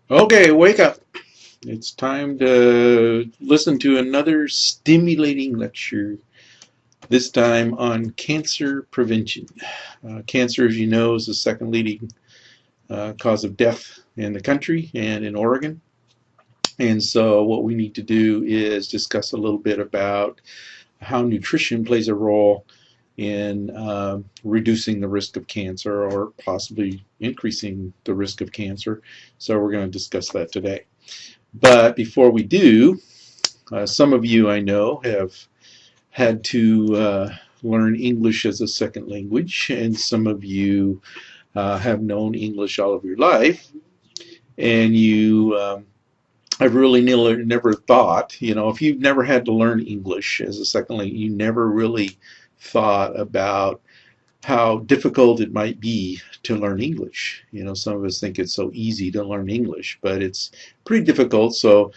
Okay, wake up. It's time to listen to another stimulating lecture, this time on cancer prevention. Cancer, as you know, is the second leading cause of death in the country and in Oregon. And so, what we need to do is discuss a little bit about how nutrition plays a role in reducing the risk of cancer or possibly increasing the risk of cancer. So, we're going to discuss that today. But before we do, some of you I know have had to learn English as a second language, and some of you have known English all of your life, and you I've really never thought, if you've never had to learn English as a second language, you never really thought about how difficult it might be to learn English. Some of us think it's so easy to learn English, but it's pretty difficult. So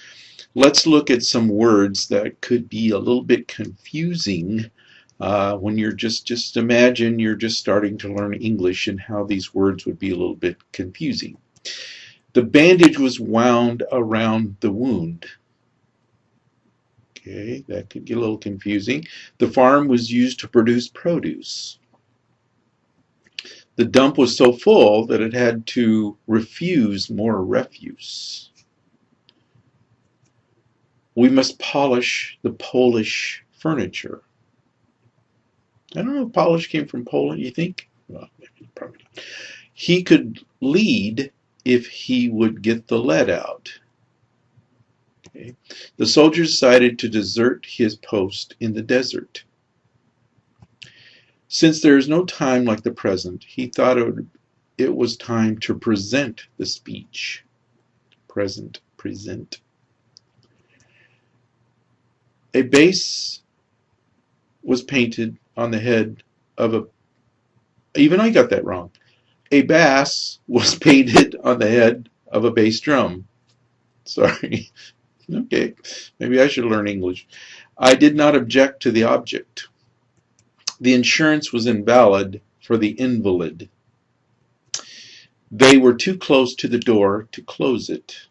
let's look at some words that could be a little bit confusing when you're just imagine you're just starting to learn English and how these words would be a little bit confusing. The bandage was wound around the wound. Okay, that could get a little confusing. The farm was used to produce produce. The dump was so full that it had to refuse more refuse. We must polish the Polish furniture. I don't know if Polish came from Poland, you think? Well, maybe, probably not. He could lead if he would get the lead out. Okay. The soldier decided to desert his post in the desert. Since there is no time like the present, he thought it was time to present the speech. Present. A base was painted on the head of a, even I got that wrong. A bass was painted on the head of a bass drum. Sorry. Okay, maybe I should learn English. I did not object to the object. The insurance was invalid for the invalid. They were too close to the door to close it.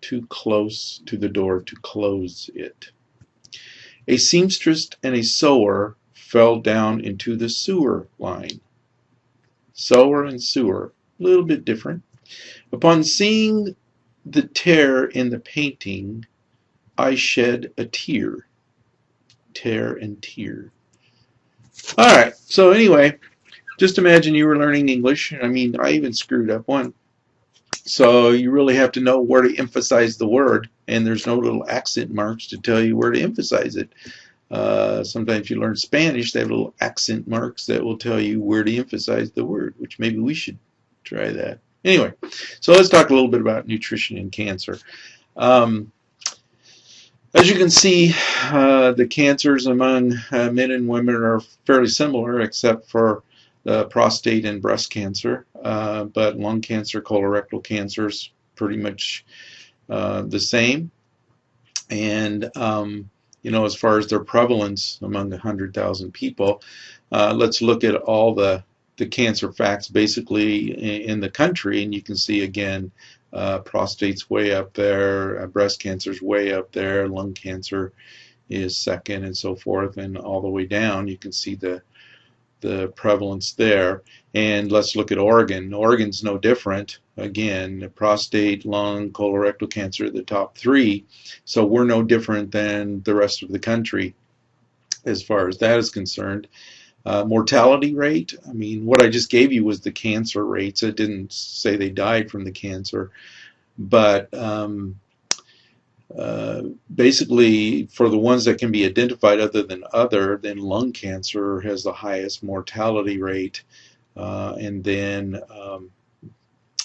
Too close to the door to close it. A seamstress and a sewer fell down into the sewer line. Sewer and sewer, a little bit different. Upon seeing the tear in the painting, I shed a tear. Tear and tear. All right, so anyway, just imagine you were learning English. I mean, I even screwed up one. So you really have to know where to emphasize the word, and there's no little accent marks to tell you where to emphasize it. Sometimes you learn Spanish, they have little accent marks that will tell you where to emphasize the word, which maybe we should try that. Anyway, so let's talk a little bit about nutrition and cancer. As you can see, the cancers among men and women are fairly similar, except for prostate and breast cancer. But lung cancer, colorectal cancer is pretty much the same. And as far as their prevalence among 100,000 people, let's look at all the cancer facts basically in the country, and you can see again, prostate's way up there, breast cancer's way up there, lung cancer is second, and so forth, and all the way down you can see the prevalence there. And let's look at Oregon. Oregon's no different. Again, prostate, lung, colorectal cancer are the top three, so we're no different than the rest of the country as far as that is concerned. Mortality rate, I mean, what I just gave you was the cancer rates. It didn't say they died from the cancer, but basically for the ones that can be identified other than then lung cancer has the highest mortality rate, and then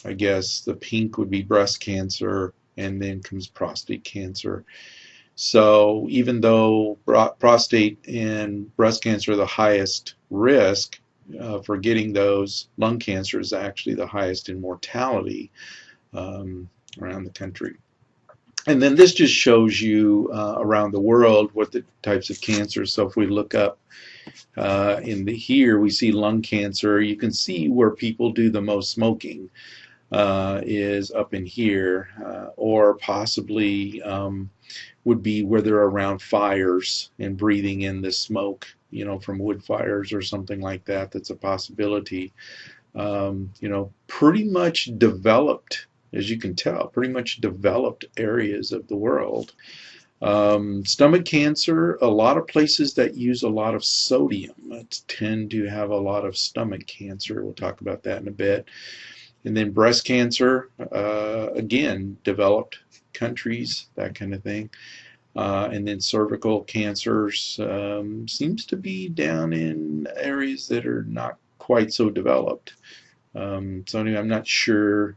I guess the pink would be breast cancer, and then comes prostate cancer. So even though prostate and breast cancer are the highest risk for getting those, lung cancer is actually the highest in mortality around the country. And then this just shows you around the world what the types of cancers. So if we look up here, we see lung cancer. You can see where people do the most smoking. is up in here, or possibly would be where they're around fires and breathing in the smoke, from wood fires or something like that. That's a possibility. Pretty much developed, as you can tell, pretty much developed areas of the world. Stomach cancer, a lot of places that use a lot of sodium tend to have a lot of stomach cancer. We'll talk about that in a bit. And then breast cancer, again, developed countries, that kind of thing. And then cervical cancers seems to be down in areas that are not quite so developed. So anyway, I'm not sure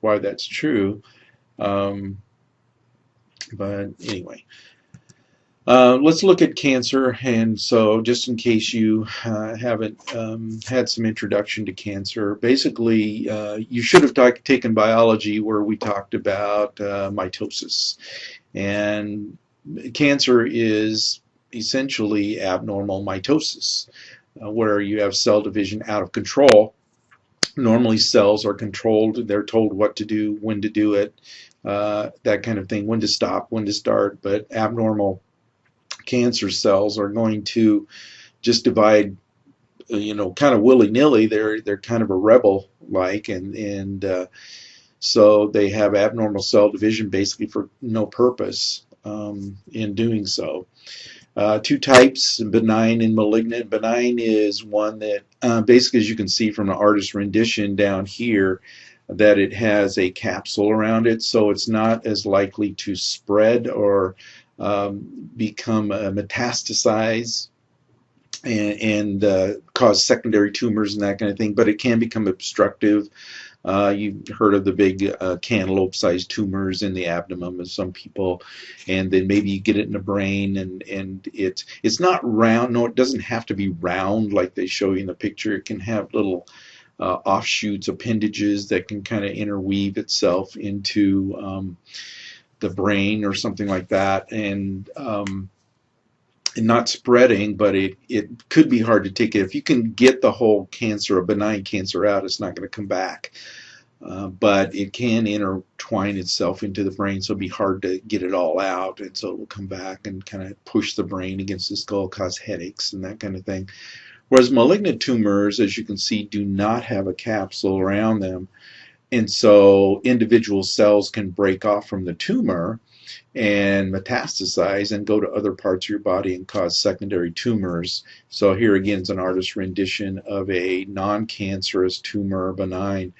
why that's true. But anyway, let's look at cancer. And so just in case you haven't had some introduction to cancer, basically you should have taken biology where we talked about mitosis. And cancer is essentially abnormal mitosis, where you have cell division out of control. Normally cells are controlled. They're told what to do, when to do it, that kind of thing, when to stop, when to start. But abnormal cancer cells are going to just divide, kind of willy-nilly. They're kind of a rebel-like, and so they have abnormal cell division basically for no purpose in doing so. Two types, benign and malignant. Benign is one that basically, as you can see from the artist's rendition down here, that it has a capsule around it, so it's not as likely to spread or become metastasize and cause secondary tumors and that kind of thing, but it can become obstructive. You've heard of the big cantaloupe-sized tumors in the abdomen of some people, and then maybe you get it in the brain, and it's not round. No, it doesn't have to be round like they show you in the picture. It can have little offshoots, appendages that can kind of interweave itself into the brain or something like that, and not spreading, but it could be hard to take it. If you can get the whole cancer, a benign cancer out, it's not going to come back. But it can intertwine itself into the brain, so it'll be hard to get it all out, and so it will come back and kind of push the brain against the skull, cause headaches and that kind of thing. Whereas malignant tumors, as you can see, do not have a capsule around them, and so individual cells can break off from the tumor and metastasize and go to other parts of your body and cause secondary tumors. So here again is an artist's rendition of a non-cancerous tumor, benign,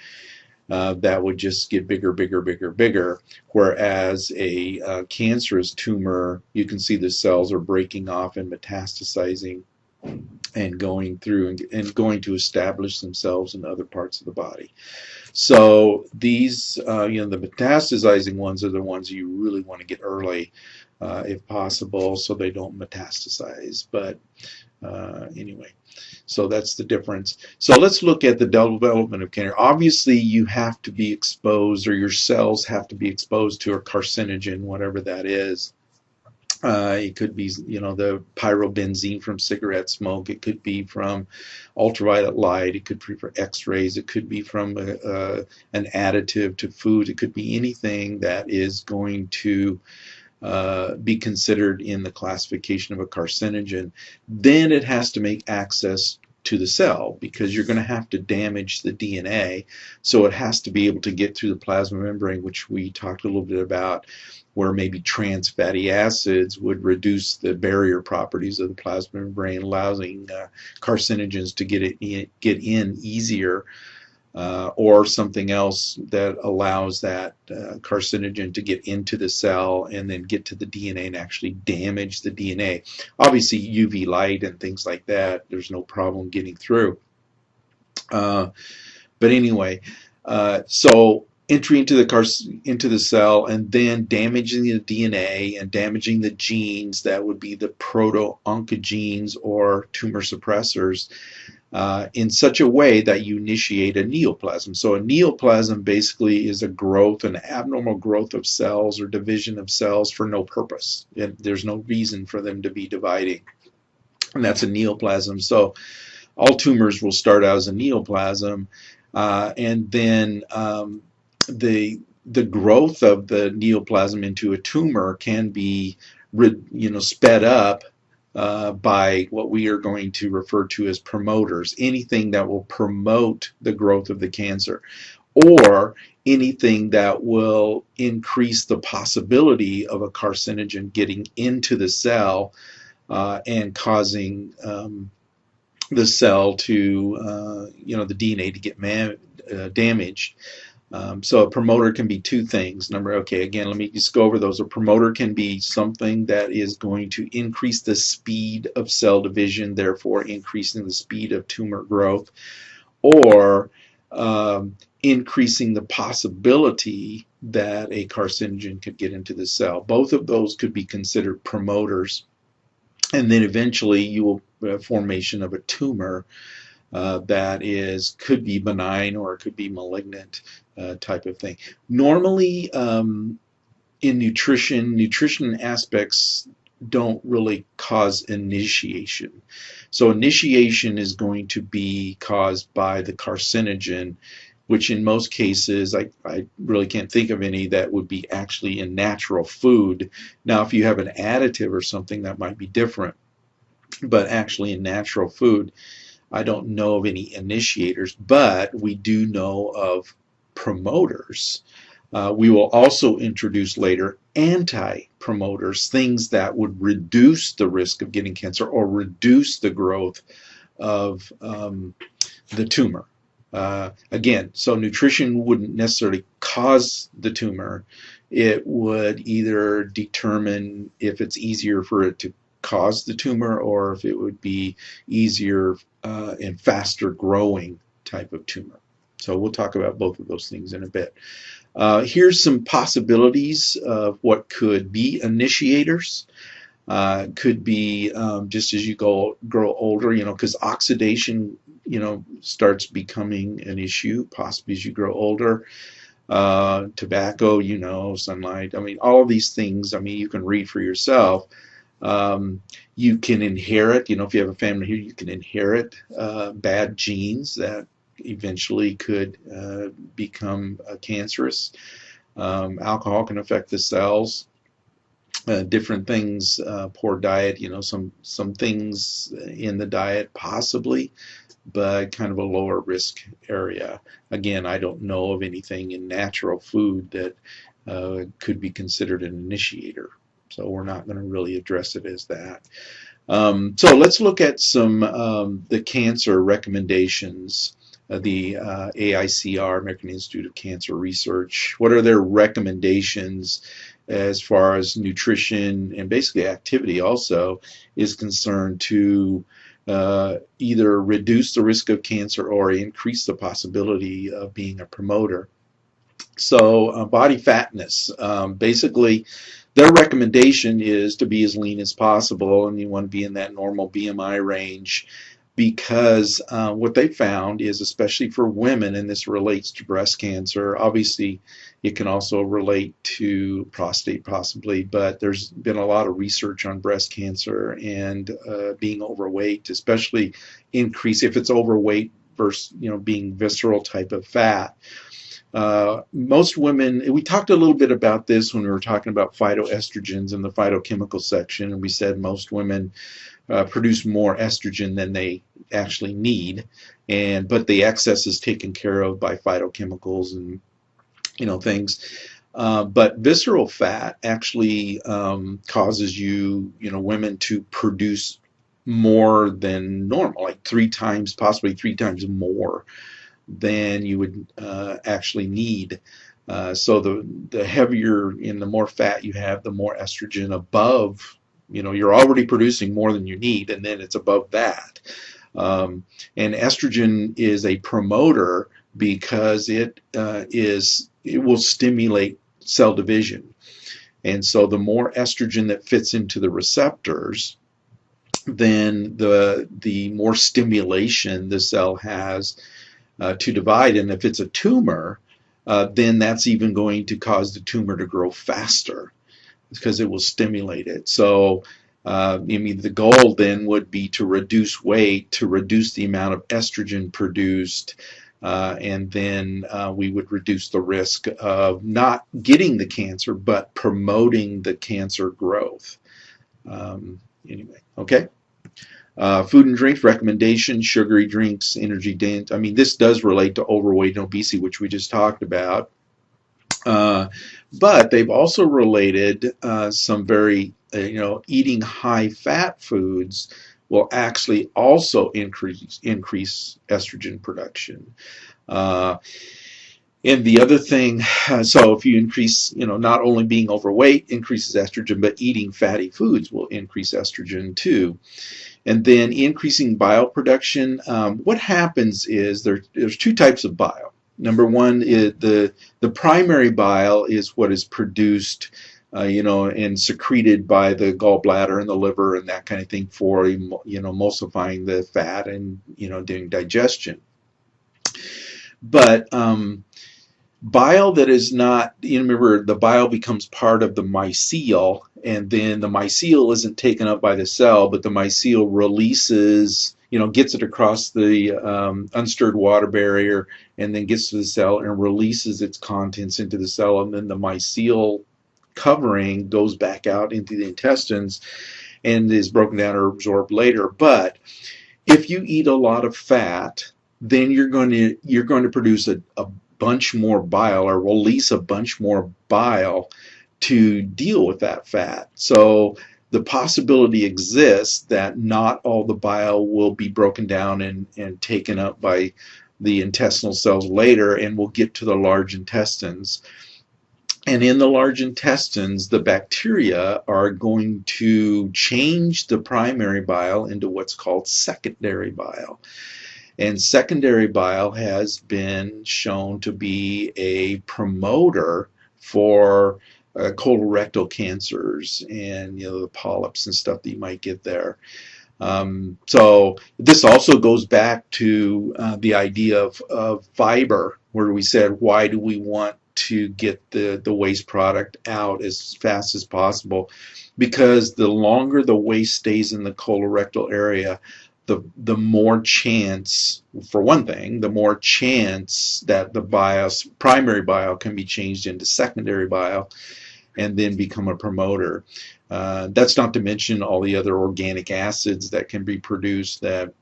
that would just get bigger, bigger, bigger, bigger. Whereas a cancerous tumor, you can see the cells are breaking off and metastasizing and going through and going to establish themselves in other parts of the body. So these, the metastasizing ones are the ones you really want to get early, if possible, so they don't metastasize. But anyway, so that's the difference. So let's look at the development of cancer. Obviously, you have to be exposed, or your cells have to be exposed to a carcinogen, whatever that is. It could be, the pyrobenzene from cigarette smoke. It could be from ultraviolet light. It could be from X-rays. It could be from an additive to food. It could be anything that is going to be considered in the classification of a carcinogen. Then it has to make access to the cell, because you're going to have to damage the DNA. So it has to be able to get through the plasma membrane, which we talked a little bit about, where maybe trans fatty acids would reduce the barrier properties of the plasma membrane, allowing carcinogens to get in easier, or something else that allows that carcinogen to get into the cell and then get to the DNA and actually damage the DNA. Obviously, UV light and things like that, there's no problem getting through. But anyway, so entry into the cell and then damaging the DNA and damaging the genes that would be the proto-oncogenes or tumor suppressors, in such a way that you initiate a neoplasm. So a neoplasm basically is a growth, an abnormal growth of cells or division of cells for no purpose. There's no reason for them to be dividing, and that's a neoplasm. So all tumors will start out as a neoplasm, And then the growth of the neoplasm into a tumor can be sped up by what we are going to refer to as promoters, anything that will promote the growth of the cancer, or anything that will increase the possibility of a carcinogen getting into the cell and causing the cell to, the DNA to get damaged. So a promoter can be two things. Again, let me just go over those. A promoter can be something that is going to increase the speed of cell division, therefore increasing the speed of tumor growth, or increasing the possibility that a carcinogen could get into the cell. Both of those could be considered promoters. And then eventually you will formation of a tumor that could be benign or it could be malignant type of thing. Normally in nutrition aspects don't really cause initiation. So initiation is going to be caused by the carcinogen, which in most cases, I really can't think of any that would be actually in natural food. Now, if you have an additive or something, that might be different. But actually in natural food, I don't know of any initiators, but we do know of promoters. We will also introduce later anti-promoters, things that would reduce the risk of getting cancer or reduce the growth of the tumor. Again, so nutrition wouldn't necessarily cause the tumor. It would either determine if it's easier for it to cause the tumor or if it would be easier and faster growing type of tumor. So we'll talk about both of those things in a bit. Here's some possibilities of what could be initiators. Could be just as you grow older, because oxidation, starts becoming an issue, possibly as you grow older. Tobacco, sunlight, all of these things, you can read for yourself. You can inherit, if you have a family here, you can inherit bad genes that eventually could become cancerous. Alcohol can affect the cells. Different things, poor diet, some things in the diet possibly, but kind of a lower risk area. Again, I don't know of anything in natural food that could be considered an initiator. So we're not going to really address it as that. So let's look at some the cancer recommendations. The AICR, American Institute of Cancer Research. What are their recommendations as far as nutrition and basically activity also is concerned to either reduce the risk of cancer or increase the possibility of being a promoter? So body fatness, basically their recommendation is to be as lean as possible, and you want to be in that normal BMI range, because what they found is, especially for women, and this relates to breast cancer, obviously it can also relate to prostate possibly, but there's been a lot of research on breast cancer and being overweight, especially increase if it's overweight versus being visceral type of fat. Most women, we talked a little bit about this when we were talking about phytoestrogens in the phytochemical section, and we said most women produce more estrogen than they actually need, but the excess is taken care of by phytochemicals and things. But visceral fat actually causes women to produce more than normal, like 3 times, possibly 3 times more than you would actually need. So the heavier and the more fat you have, the more estrogen above. You're already producing more than you need, and then it's above that. And estrogen is a promoter because it will stimulate cell division. And so the more estrogen that fits into the receptors, then the more stimulation the cell has to divide. And if it's a tumor, then that's even going to cause the tumor to grow faster because it will stimulate it. So the goal then would be to reduce weight, to reduce the amount of estrogen produced, and then we would reduce the risk of not getting the cancer, but promoting the cancer growth. Anyway, okay. Food and drink recommendations, sugary drinks, energy dense. I mean, this does relate to overweight and obesity, which we just talked about. But they've also related some very, eating high fat foods will actually also increase estrogen production. And the other thing, so if you increase, not only being overweight increases estrogen, but eating fatty foods will increase estrogen too. And then increasing bile production, what happens is there's two types of bile. Number one is the primary bile is what is produced, and secreted by the gallbladder and the liver and that kind of thing for, emulsifying the fat and, doing digestion. But bile that is not, remember, the bile becomes part of the mycele, and then the mycele isn't taken up by the cell, but the mycele releases, gets it across the unstirred water barrier and then gets to the cell and releases its contents into the cell, and then the mycele covering goes back out into the intestines and is broken down or absorbed later. But if you eat a lot of fat, then you're going to produce a bunch more bile, or release a bunch more bile to deal with that fat. So the possibility exists that not all the bile will be broken down and taken up by the intestinal cells later, and will get to the large intestines. And in the large intestines, the bacteria are going to change the primary bile into what's called secondary bile. And secondary bile has been shown to be a promoter for colorectal cancers and the polyps and stuff that you might get there. So this also goes back to the idea of fiber, where we said, why do we want to get the waste product out as fast as possible? Because the longer the waste stays in the colorectal area, the more chance, for one thing, the more chance that the primary bile can be changed into secondary bile and then become a promoter. That's not to mention all the other organic acids that can be produced that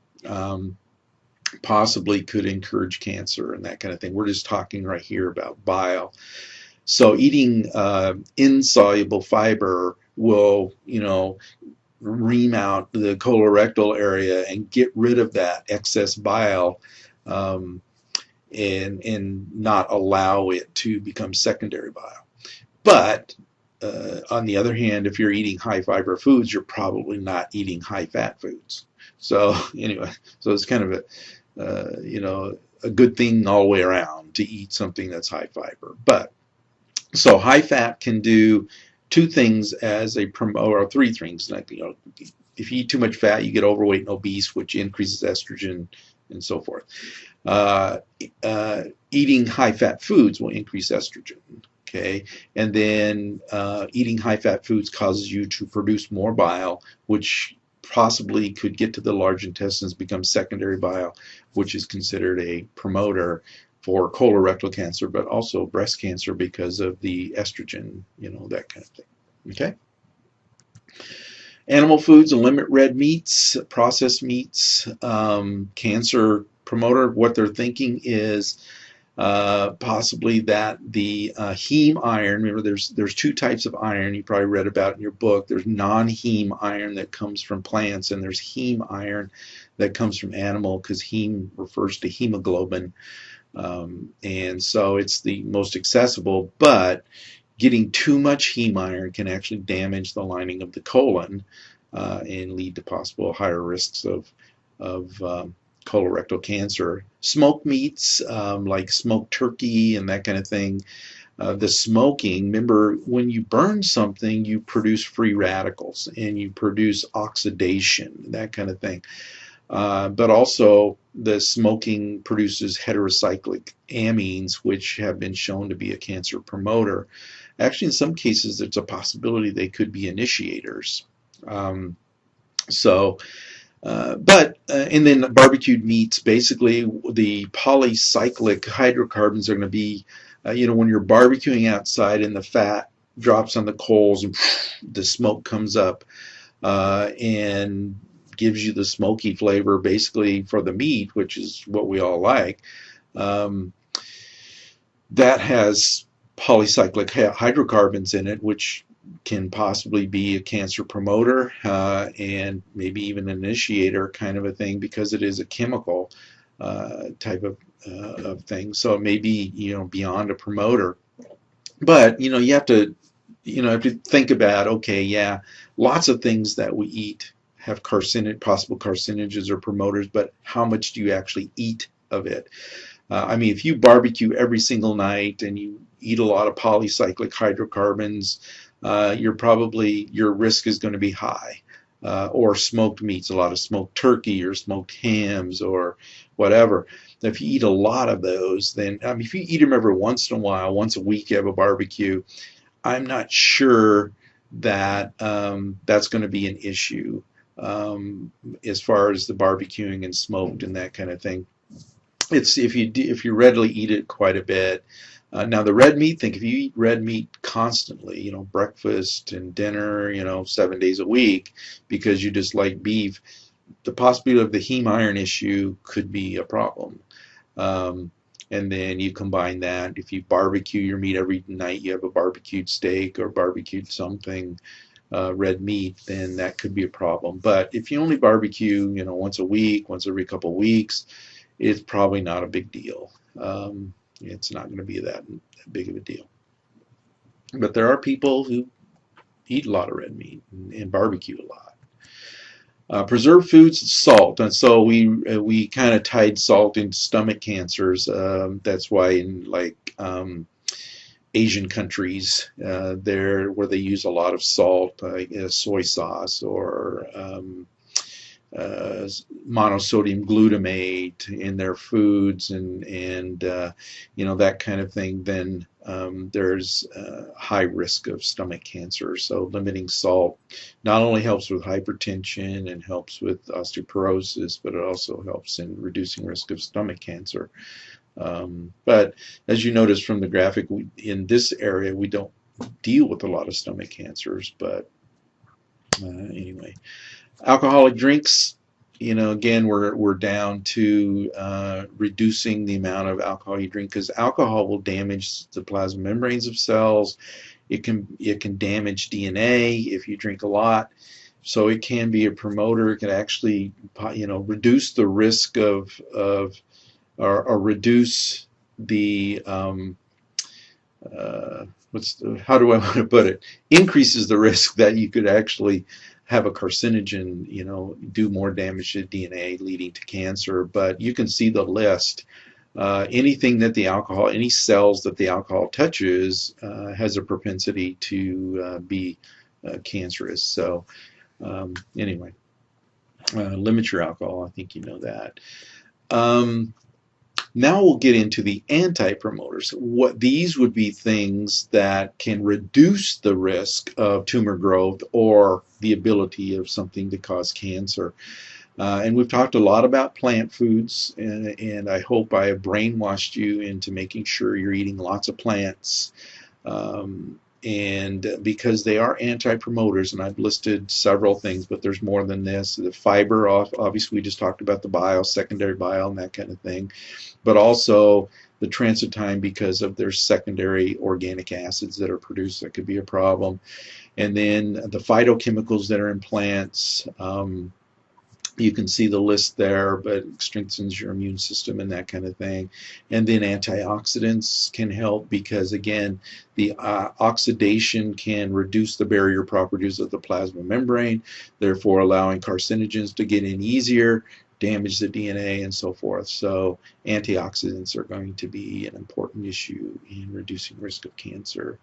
possibly could encourage cancer and that kind of thing. We're just talking right here about bile. So eating insoluble fiber will, ream out the colorectal area and get rid of that excess bile, and not allow it to become secondary bile. But on the other hand, if you're eating high fiber foods, you're probably not eating high fat foods. So anyway, so it's kind of a good thing all the way around to eat something that's high fiber. But so high fat can do two things as a promoter, or three things. Like, if you eat too much fat, you get overweight and obese, which increases estrogen and so forth. Eating high fat foods will increase estrogen. Okay, and then eating high fat foods causes you to produce more bile, which possibly could get to the large intestines, become secondary bile, which is considered a promoter for colorectal cancer, but also breast cancer because of the estrogen, that kind of thing. Okay. Animal foods, limit red meats, processed meats, cancer promoter. What they're thinking is possibly that the heme iron, remember there's two types of iron you probably read about in your book. There's non-heme iron that comes from plants, and there's heme iron that comes from animal, because heme refers to hemoglobin. And so it's the most accessible, but getting too much heme iron can actually damage the lining of the colon and lead to possible higher risks of colorectal cancer. Smoked meats, like smoked turkey and that kind of thing, the smoking, remember, when you burn something, you produce free radicals and you produce oxidation, that kind of thing. But also the smoking produces heterocyclic amines, which have been shown to be a cancer promoter. Actually, in some cases, there's a possibility they could be initiators. So And then barbecued meats, basically the polycyclic hydrocarbons are going to be, when you're barbecuing outside and the fat drops on the coals and the smoke comes up and gives you the smoky flavor basically for the meat, which is what we all like. Um, that has polycyclic hydrocarbons in it, which can possibly be a cancer promoter and maybe even an initiator kind of a thing, because it is a chemical type of thing. So it may be, beyond a promoter. But you have to think about, okay, yeah, lots of things that we eat have possible carcinogens or promoters, but how much do you actually eat of it? I mean, if you barbecue every single night and you eat a lot of polycyclic hydrocarbons, your risk is going to be high. Or smoked meats, a lot of smoked turkey or smoked hams or whatever. If you eat a lot of those, then if you eat them every once in a while, once a week you have a barbecue, I'm not sure that that's going to be an issue as far as the barbecuing and smoked and that kind of thing. It's if you readily eat it quite a bit. Now the red meat, if you eat red meat constantly, breakfast and dinner, 7 days a week, because you just like beef, the possibility of the heme iron issue could be a problem. And then you combine that, if you barbecue your meat every night, you have a barbecued steak or barbecued something, red meat, then that could be a problem. But if you only barbecue, once a week, once every couple of weeks, it's probably not a big deal. It's not going to be that big of a deal. But there are people who eat a lot of red meat and barbecue a lot. Preserved foods, salt, and so we kind of tied salt into stomach cancers. That's why in Asian countries, there where they use a lot of salt, soy sauce or monosodium glutamate in their foods and that kind of thing, then there's high risk of stomach cancer. So limiting salt not only helps with hypertension and helps with osteoporosis, but it also helps in reducing risk of stomach cancer. But as you notice from the graphic, in this area we don't deal with a lot of stomach cancers. But anyway. Alcoholic drinks, again, we're down to reducing the amount of alcohol you drink, because alcohol will damage the plasma membranes of cells. It can damage DNA if you drink a lot. So it can be a promoter. It can actually, reduce the risk or reduce the how do I want to put it? Increases the risk that you could actually have a carcinogen, do more damage to DNA leading to cancer. But you can see the list. Anything that any cells that the alcohol touches has a propensity to be cancerous. So anyway, limit your alcohol. I think you know that. Now we'll get into the anti-promoters. These would be things that can reduce the risk of tumor growth or the ability of something to cause cancer. And we've talked a lot about plant foods, and I hope I have brainwashed you into making sure you're eating lots of plants. And because they are anti-promoters, and I've listed several things, but there's more than this. The fiber, obviously we just talked about the bile, secondary bile, and that kind of thing, but also the transit time because of their secondary organic acids that are produced. That could be a problem. And then the phytochemicals that are in plants, you can see the list there, but it strengthens your immune system and that kind of thing. And then antioxidants can help because, again, the oxidation can reduce the barrier properties of the plasma membrane, therefore allowing carcinogens to get in easier, damage the DNA, and so forth. So antioxidants are going to be an important issue in reducing risk of cancer.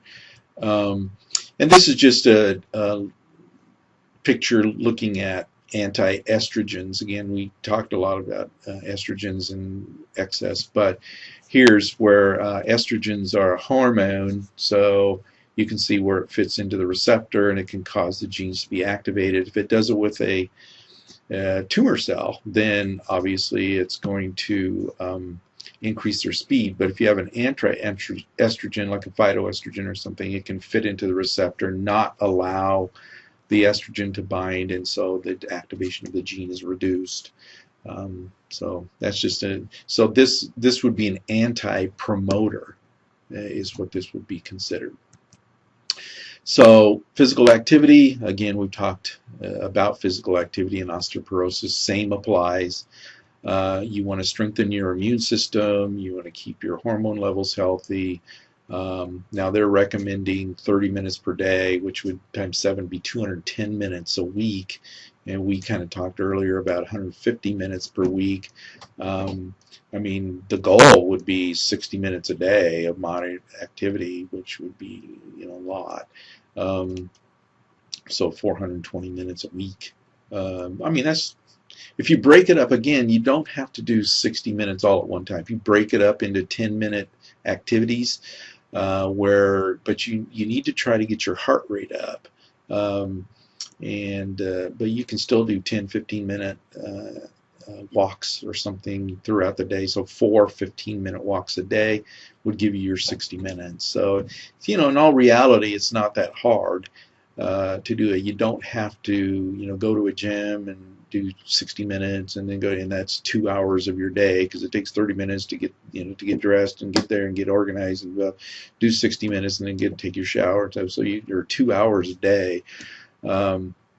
And this is just a picture looking at anti-estrogens. Again, we talked a lot about estrogens in excess, but here's where estrogens are a hormone, so you can see where it fits into the receptor, and it can cause the genes to be activated. If it does it with a tumor cell, then obviously it's going to increase their speed. But if you have an anti-estrogen, like a phytoestrogen or something, it can fit into the receptor, not allow the estrogen to bind, and so the activation of the gene is reduced. So that's just so this would be an anti-promoter, is what this would be considered. So physical activity, again, we've talked about physical activity and osteoporosis. Same applies. You want to strengthen your immune system. You want to keep your hormone levels healthy. Now they're recommending 30 minutes per day, which would times 7 be 210 minutes a week. And we kind of talked earlier about 150 minutes per week. I mean, the goal would be 60 minutes a day of moderate activity, which would be, a lot. So 420 minutes a week. I mean, that's, if you break it up, again, you don't have to do 60 minutes all at one time. If you break it up into 10-minute activities, but you need to try to get your heart rate up. But you can still do 10-15-minute walks or something throughout the day. So 4 15-minute walks a day would give you your 60 minutes. So, in all reality, it's not that hard to do it. You don't have to, go to a gym and do 60 minutes and then go, and that's 2 hours of your day, because it takes 30 minutes to get, to get dressed and get there and get organized, and do 60 minutes and then take your shower. So you're 2 hours a day.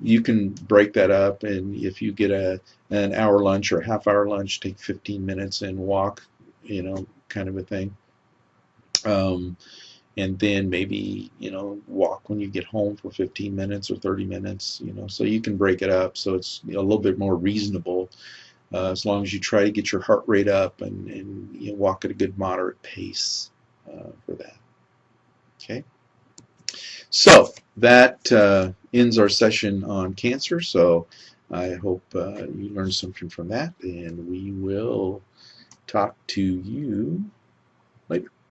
You can break that up, and if you get an hour lunch or a half-hour lunch, take 15 minutes and walk, kind of a thing. And then maybe, walk when you get home for 15 minutes or 30 minutes, so you can break it up so it's a little bit more reasonable, as long as you try to get your heart rate up and walk at a good moderate pace for that. Okay. So that ends our session on cancer. So I hope you learned something from that, and we will talk to you later.